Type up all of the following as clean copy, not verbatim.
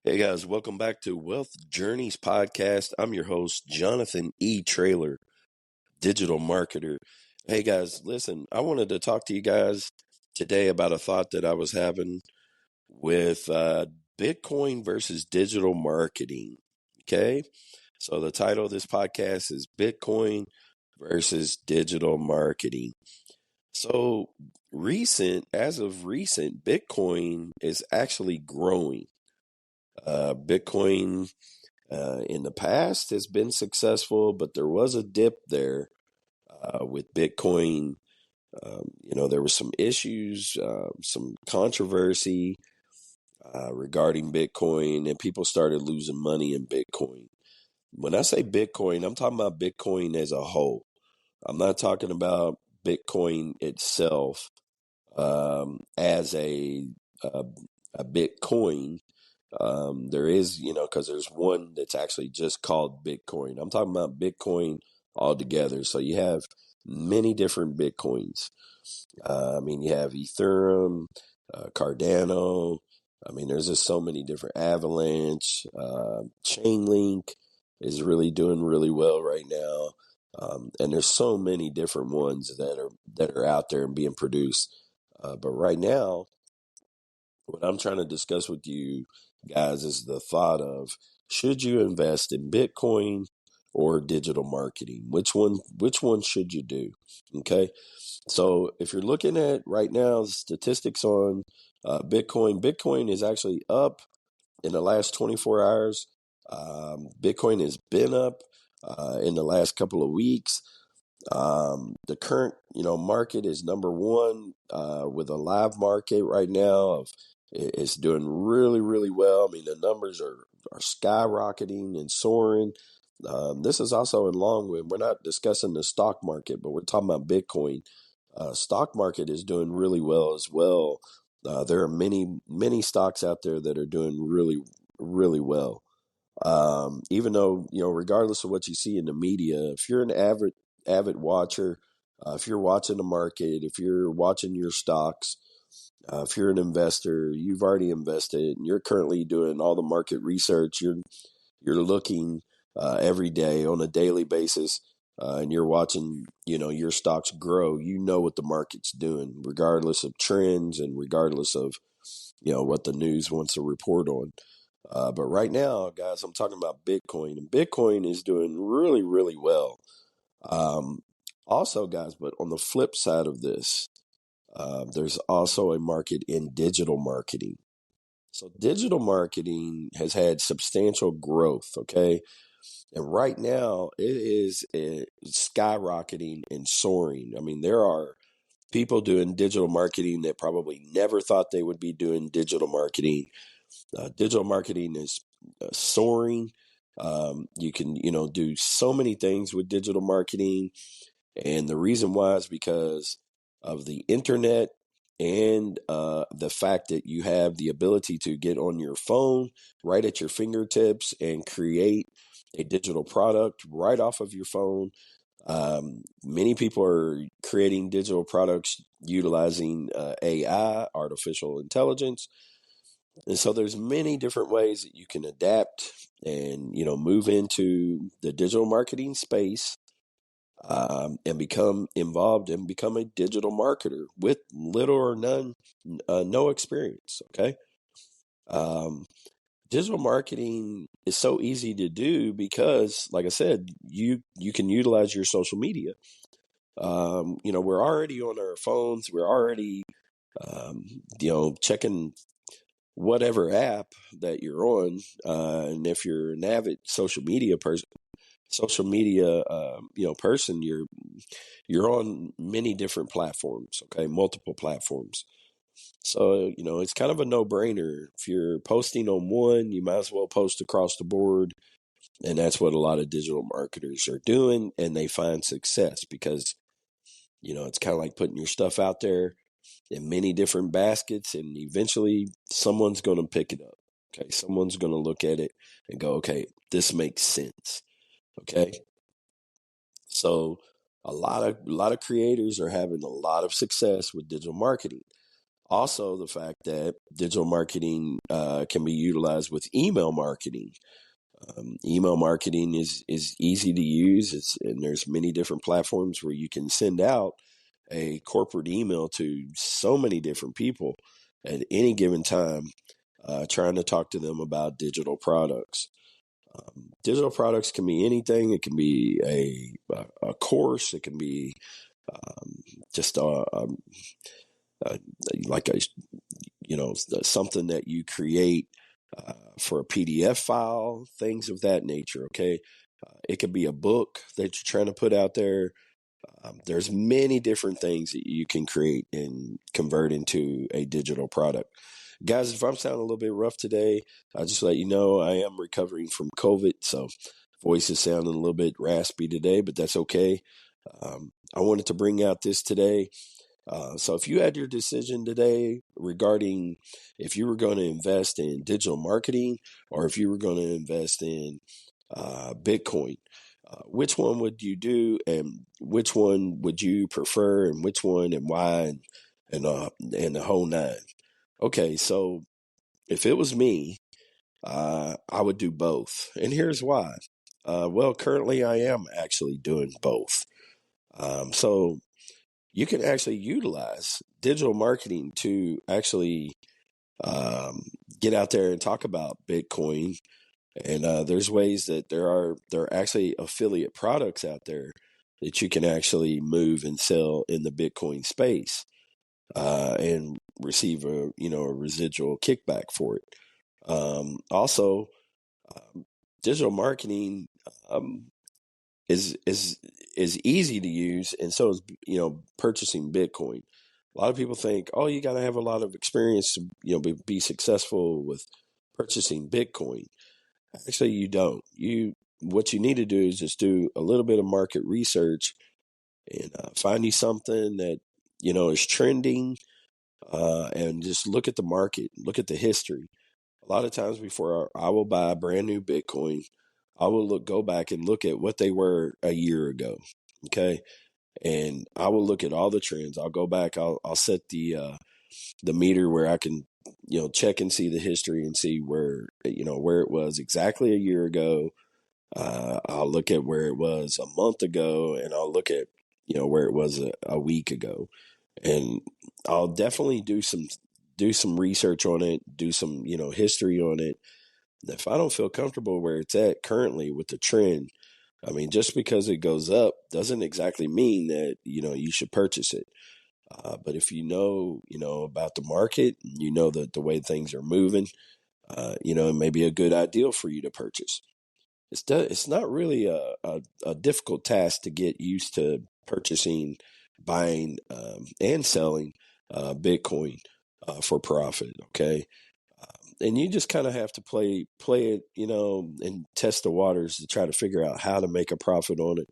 Hey guys, welcome back to Wealth Journeys Podcast. I'm your host, Jonathan E. Traylor, digital marketer. Hey guys, listen, I wanted to talk to you guys today about a thought that I was having with Bitcoin versus digital marketing. Okay, so the title of this podcast is Bitcoin versus digital marketing. So, as of recent, Bitcoin is actually growing. Bitcoin in the past has been successful, but there was a dip there with Bitcoin. There was some issues, some controversy regarding Bitcoin, and people started losing money in Bitcoin. When I say Bitcoin, I'm talking about Bitcoin as a whole. I'm not talking about Bitcoin itself as a, a Bitcoin. There is, because there's one that's actually just called Bitcoin. I'm talking about Bitcoin altogether. So you have many different Bitcoins. You have Ethereum, Cardano. There's just so many different Avalanche, Chainlink is really doing really well right now. And there's so many different ones that are out there and being produced. But right now, what I'm trying to discuss with you guys is the thought of, should you invest in Bitcoin or digital marketing? Which one should you do? Okay. So if you're looking at right now statistics on Bitcoin is actually up in the last 24 hours. Bitcoin has been up in the last couple of weeks. The current, market is number one with a live market right now. It's doing really, really well. The numbers are skyrocketing and soaring. This is also in long run. We're not discussing the stock market, but we're talking about Bitcoin. Stock market is doing really well as well. There are many, many stocks out there that are doing really, really well. Even though, regardless of what you see in the media, if you're an avid watcher, if you're watching the market, if you're watching your stocks, if you're an investor, you've already invested and you're currently doing all the market research. You're looking every day on a daily basis, and you're watching, your stocks grow. You know what the market's doing, regardless of trends and regardless of, what the news wants to report on. But right now, guys, I'm talking about Bitcoin, and Bitcoin is doing really, really well. Um, Also, guys, but on the flip side of this, there's also a market in digital marketing. So digital marketing has had substantial growth, okay? And right now it is skyrocketing and soaring. There are people doing digital marketing that probably never thought they would be doing digital marketing. Digital marketing is soaring. You can, do so many things with digital marketing. And the reason why is because of the internet and the fact that you have the ability to get on your phone right at your fingertips and create a digital product right off of your phone. Many people are creating digital products utilizing AI, artificial intelligence. And so there's many different ways that you can adapt and, move into the digital marketing space, and become involved and become a digital marketer with little or no experience. Okay. Um, Digital marketing is so easy to do because, like I said, you can utilize your social media. We're already on our phones. We're already, checking whatever app that you're on. And if you're an avid social media person, you're on many different platforms. Okay, multiple platforms. So it's kind of a no-brainer. If you're posting on one, you might as well post across the board. And that's what a lot of digital marketers are doing, and they find success because it's kind of like putting your stuff out there in many different baskets, and eventually someone's going to pick it up. Okay, someone's going to look at it and go, okay, this makes sense. Okay. So a lot of creators are having a lot of success with digital marketing. Also, the fact that digital marketing can be utilized with email marketing. Email marketing is easy to use. And there's many different platforms where you can send out a corporate email to so many different people at any given time, trying to talk to them about digital products. Digital products can be anything. It can be a course. It can be um, just a like a something that you create for a PDF file, things of that nature. Okay, it could be a book that you're trying to put out there. There's many different things that you can create and convert into a digital product. Guys, if I'm sounding a little bit rough today, I'll just let you know I am recovering from COVID, so voice is sounding a little bit raspy today, but that's okay. I wanted to bring out this today. So if you had your decision today regarding if you were going to invest in digital marketing or if you were going to invest in Bitcoin, which one would you do, and which one would you prefer, and which one and why, and the whole nine? Okay, so if it was me, I would do both, and here's why. Well, currently I am actually doing both. So you can actually utilize digital marketing to actually um, get out there and talk about Bitcoin. And there's ways that there are actually affiliate products out there that you can actually move and sell in the Bitcoin space, and receive a residual kickback for it. Also, um, digital marketing um, is easy to use, and so is purchasing Bitcoin. A lot of people think, oh, you got to have a lot of experience to be successful with purchasing Bitcoin. Actually, you don't. What you need to do is just do a little bit of market research and find you something that is trending, and just look at the market, look at the history. A lot of times before I will buy a brand new Bitcoin, I will go back and look at what they were a year ago. Okay. And I will look at all the trends. I'll go back. I'll set the meter where I can, check and see the history and see where it was exactly a year ago. I'll look at where it was a month ago, and I'll look at, where it was a week ago. And I'll definitely do some research on it, do some, history on it. If I don't feel comfortable where it's at currently with the trend, I mean, just because it goes up doesn't exactly mean that, you should purchase it. But if about the market, the way things are moving, it may be a good idea for you to purchase. It's not really a difficult task to get used to purchasing, buying, and selling Bitcoin for profit. Okay, and you just kind of have to play it, and test the waters to try to figure out how to make a profit on it.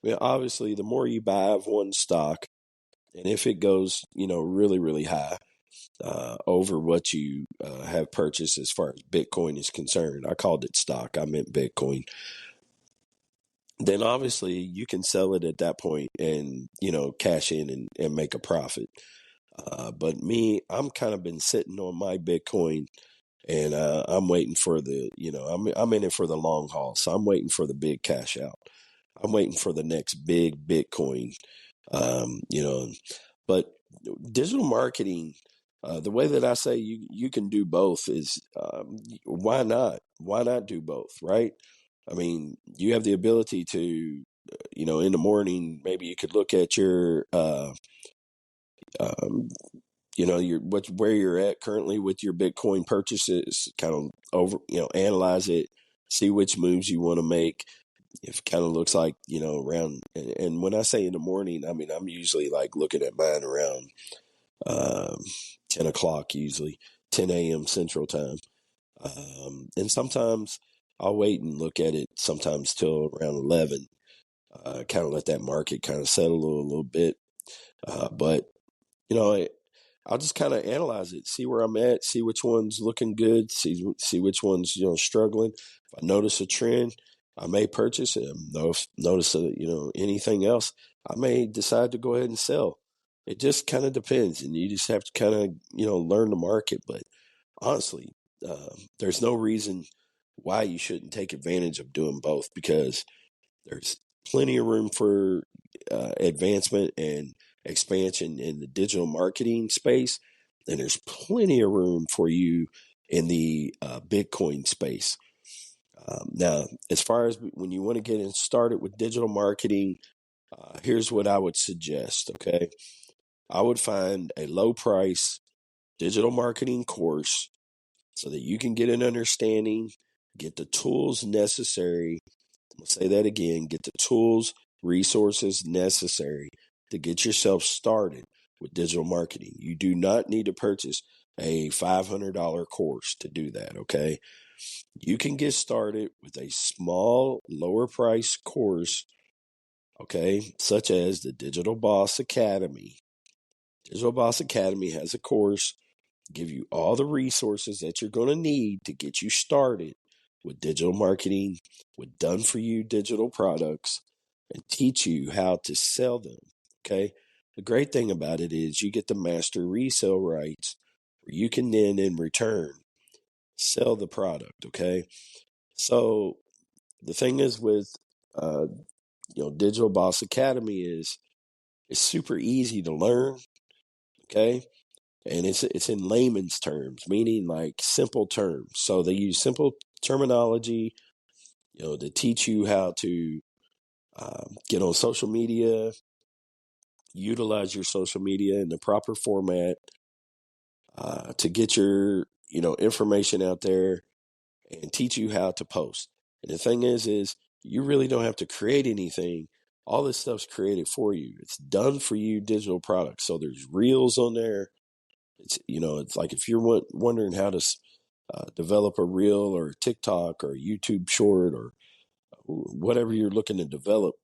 I mean, obviously, the more you buy of one stock, and if it goes, really, really high over what you have purchased as far as Bitcoin is concerned, I called it stock, I meant Bitcoin. Then obviously you can sell it at that point and cash in and make a profit. But me, I'm kind of been sitting on my Bitcoin, and I'm waiting for I'm in it for the long haul, so I'm waiting for the big cash out. I'm waiting for the next big Bitcoin. Um, you know, but digital marketing, the way that I say you can do both is, why not? Why not do both, right? I mean, you have the ability to, in the morning, maybe you could look at your, um, where you're at currently with your Bitcoin purchases, kind of analyze it, see which moves you want to make. If it kind of looks like, around, and when I say in the morning, I mean, I'm usually like looking at mine around um, 10 o'clock, usually 10 a.m. Central Time. And sometimes I'll wait and look at it sometimes till around 11, kind of let that market kind of settle a little bit. But, you know, I, I'll just kind of analyze it, see where I'm at, see which one's looking good, see which one's, struggling. If I notice a trend, I may purchase it. Notice anything else, I may decide to go ahead and sell. It just kind of depends, and you just have to kind of learn the market. But honestly, there's no reason why you shouldn't take advantage of doing both, because there's plenty of room for advancement and expansion in the digital marketing space, and there's plenty of room for you in the Bitcoin space. Now, as far as when you want to get started with digital marketing, here's what I would suggest. Okay, I would find a low price digital marketing course so that you can get an understanding, get the tools necessary. I'll say that again, get the tools, resources necessary to get yourself started with digital marketing. You do not need to purchase a $500 course to do that, okay? You can get started with a small, lower price course, okay, such as the Digital Boss Academy. Digital Boss Academy has a course, give you all the resources that you're going to need to get you started with digital marketing, with done for you digital products, and teach you how to sell them. Okay. The great thing about it is you get the master resale rights where you can then in return sell the product. Okay. So the thing is with, uh, Digital Boss Academy is it's super easy to learn. Okay. And it's in layman's terms, meaning like simple terms. So they use simple terminology, to teach you how to get on social media, utilize your social media in the proper format to get your information out there, and teach you how to post. And the thing is you really don't have to create anything. All this stuff's created for you. It's done for you digital products. So there's reels on there. It's like if you're wondering how to develop a reel or a TikTok or a YouTube short or whatever you're looking to develop,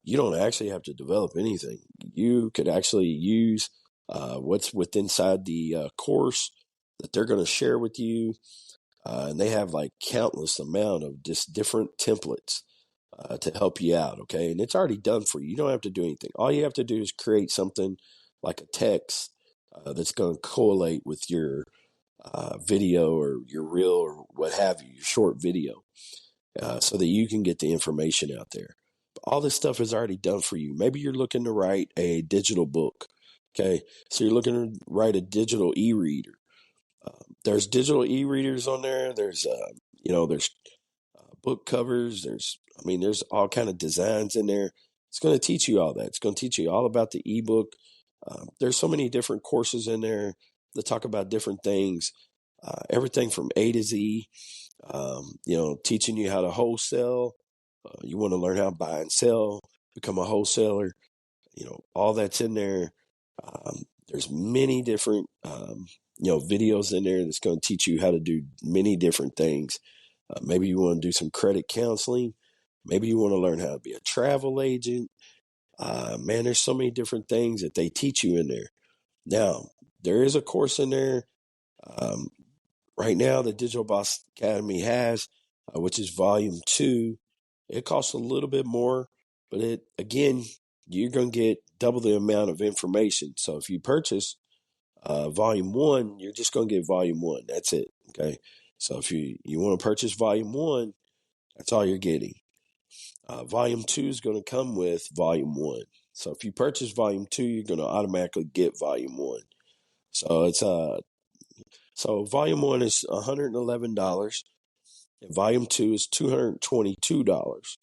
you don't actually have to develop anything. You could actually use what's within inside the course that they're going to share with you. And they have like countless amount of just different templates to help you out. Okay. And it's already done for you. You don't have to do anything. All you have to do is create something like a text that's going to correlate with your video or your reel or what have you, your short video, so that you can get the information out there. But all this stuff is already done for you. Maybe you're looking to write a digital book. Okay. So you're looking to write a digital e-reader. There's digital e-readers on there. There's book covers. There's all kind of designs in there. It's going to teach you all that. It's going to teach you all about the ebook. There's so many different courses in there that talk about different things, everything from A to Z. Teaching you how to wholesale. You want to learn how to buy and sell, become a wholesaler. All that's in there. There's many different, videos in there that's going to teach you how to do many different things. Maybe you want to do some credit counseling. Maybe you want to learn how to be a travel agent. Man, there's so many different things that they teach you in there. Now, there is a course in there um, right now the Digital Boss Academy has, which is volume 2. It costs a little bit more, but you're going to get double the amount of information. So if you purchase volume 1, you're just going to get volume 1. That's it. Okay. So if you want to purchase volume 1, that's all you're getting. Volume 2 is going to come with volume 1. So if you purchase volume 2, you're going to automatically get volume 1. So so volume 1 is $111 and volume 2 is $222.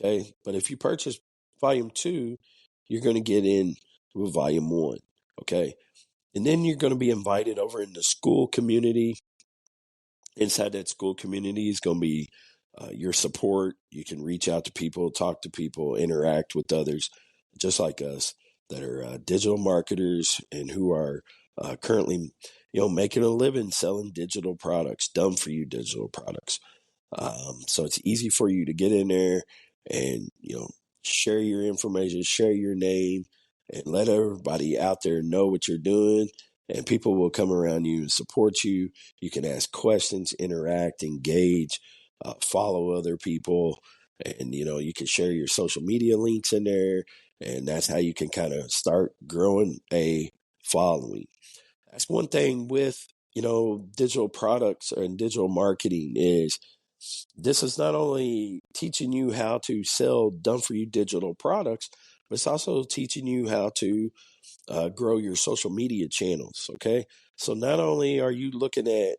Okay. But if you purchase volume 2, you're going to get in with volume 1. Okay. And then you're going to be invited over in the school community. Inside that school community is going to be your support. You can reach out to people, talk to people, interact with others, just like us, that are digital marketers and who are currently, making a living selling digital products, done for you digital products. So it's easy for you to get in there and, share your information, share your name, and let everybody out there know what you're doing. And people will come around you and support you. You can ask questions, interact, engage, follow other people. And, you can share your social media links in there. And that's how you can kind of start growing a following. That's one thing with, digital products and digital marketing is this is not only teaching you how to sell done for you digital products, but it's also teaching you how to grow your social media channels. Okay. So not only are you looking at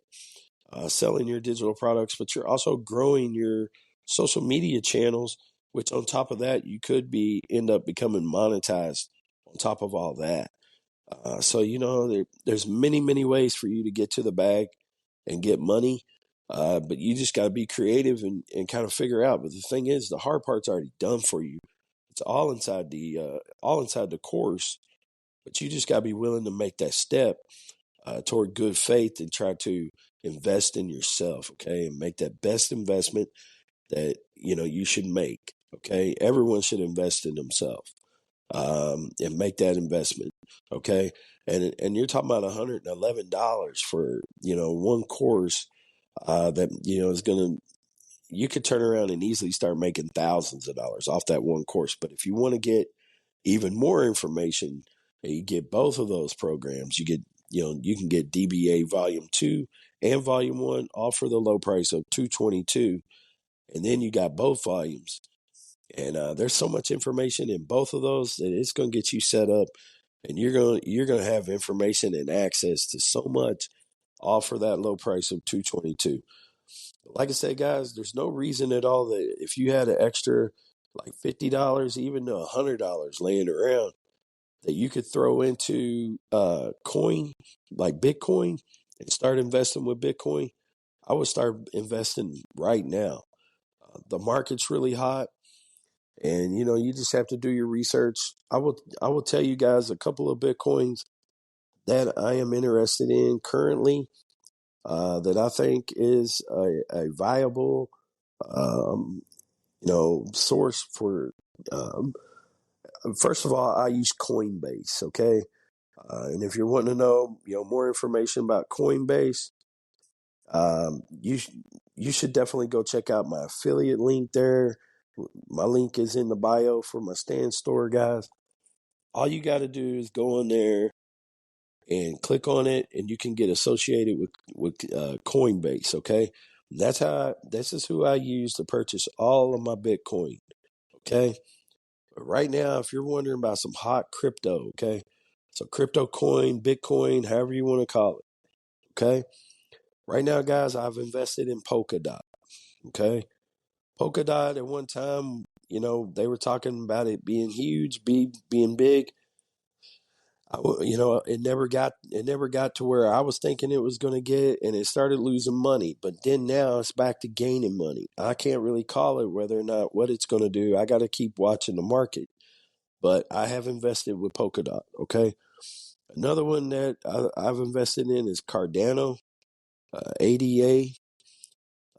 selling your digital products, but you're also growing your social media channels, which on top of that, you could end up becoming monetized on top of all that. So, there's many, many ways for you to get to the bag and get money. But you just got to be creative and kind of figure out. But the thing is, the hard part's already done for you. It's all inside the course. But you just got to be willing to make that step toward good faith and try to invest in yourself, okay, and make that best investment that you should make. Okay, everyone should invest in themselves and make that investment. Okay, and you're talking about $111 for one course that is going to you could turn around and easily start making thousands of dollars off that one course. But if you want to get even more information, you get both of those programs. You can get DBA Volume 2 and Volume 1 all for the low price of $222, and then you got both volumes. And there's so much information in both of those that it's going to get you set up, and you're going to have information and access to so much all for that low price of $222. Like I said, guys, there's no reason at all that if you had an extra like $50, even to $100 laying around, that you could throw into coin like Bitcoin and start investing with Bitcoin. I would start investing right now. The market's really hot, and you just have to do your research. I will tell you guys a couple of Bitcoins that I am interested in currently that I think is a viable um, source for. Um, First of all, I use Coinbase. Okay, and if you're wanting to know, more information about Coinbase, you should definitely go check out my affiliate link there. My link is in the bio for my stand store, guys. All you got to do is go on there and click on it, and you can get associated with Coinbase. Okay, this is who I use to purchase all of my Bitcoin. Okay, but right now, if you're wondering about some hot crypto, okay, so crypto coin, Bitcoin, however you want to call it. Okay, right now, guys, I've invested in Polkadot. Okay, Polkadot at one time, they were talking about it being huge, being big. It never got to where I was thinking it was going to get, and it started losing money. But then now it's back to gaining money. I can't really call it whether or not what it's going to do. I got to keep watching the market. But I have invested with Polkadot. Okay, another one that I've invested in is Cardano, ADA.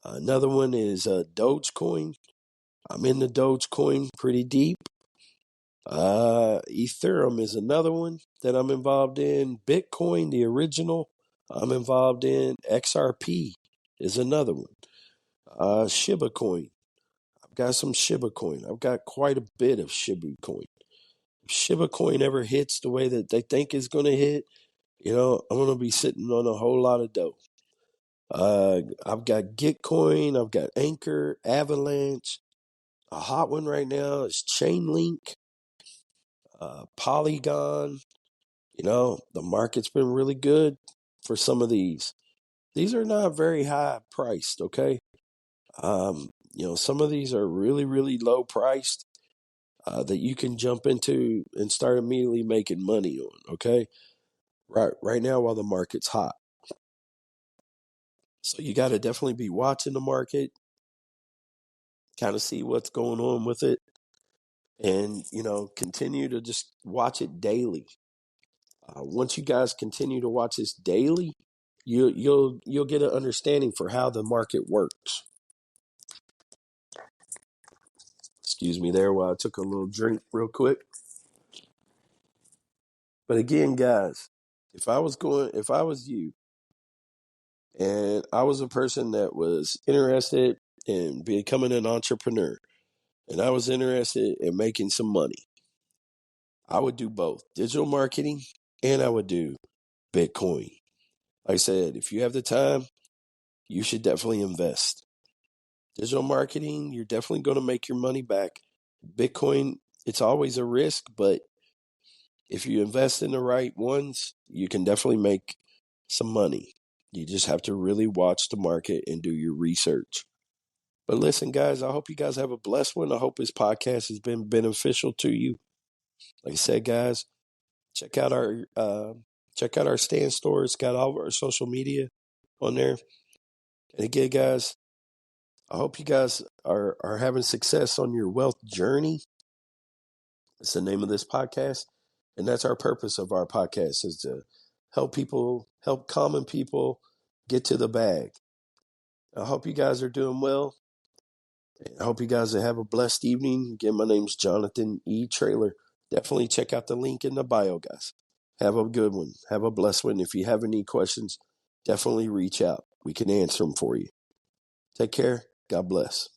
Another one is Dogecoin. I'm in the Dogecoin pretty deep. Ethereum is another one that I'm involved in. Bitcoin, the original, I'm involved in. XRP is another one. Shiba Coin. I've got some Shiba Coin. I've got quite a bit of Shiba Coin. If Shiba Coin ever hits the way that they think it's going to hit, I'm going to be sitting on a whole lot of dough. I've got Gitcoin. I've got Anchor, Avalanche. A hot one right now is Chainlink, Polygon. The market's been really good for some of these. These are not very high priced, okay? Some of these are really, really low priced that you can jump into and start immediately making money on, okay? Right now while the market's hot. So you got to definitely be watching the market, kind of see what's going on with it, and continue to just watch it daily. Once you guys continue to watch this daily, you'll get an understanding for how the market works. Excuse me there while I took a little drink real quick. But again, guys, if I was you, and I was a person that was interested in becoming an entrepreneur, and I was interested in making some money, I would do both digital marketing and I would do Bitcoin. Like I said, if you have the time, you should definitely invest. Digital marketing, you're definitely going to make your money back. Bitcoin, it's always a risk, but if you invest in the right ones, you can definitely make some money. You just have to really watch the market and do your research. But listen, guys, I hope you guys have a blessed one. I hope this podcast has been beneficial to you. Like I said, guys, check out our stand store. It's got all of our social media on there. And again, guys, I hope you guys are having success on your wealth journey. That's the name of this podcast. And that's our purpose of our podcast is to help people, help common people get to the bag. I hope you guys are doing well. I hope you guys have a blessed evening. Again, my name's Jonathan E. Traylor. Definitely check out the link in the bio, guys. Have a good one. Have a blessed one. If you have any questions, definitely reach out. We can answer them for you. Take care. God bless.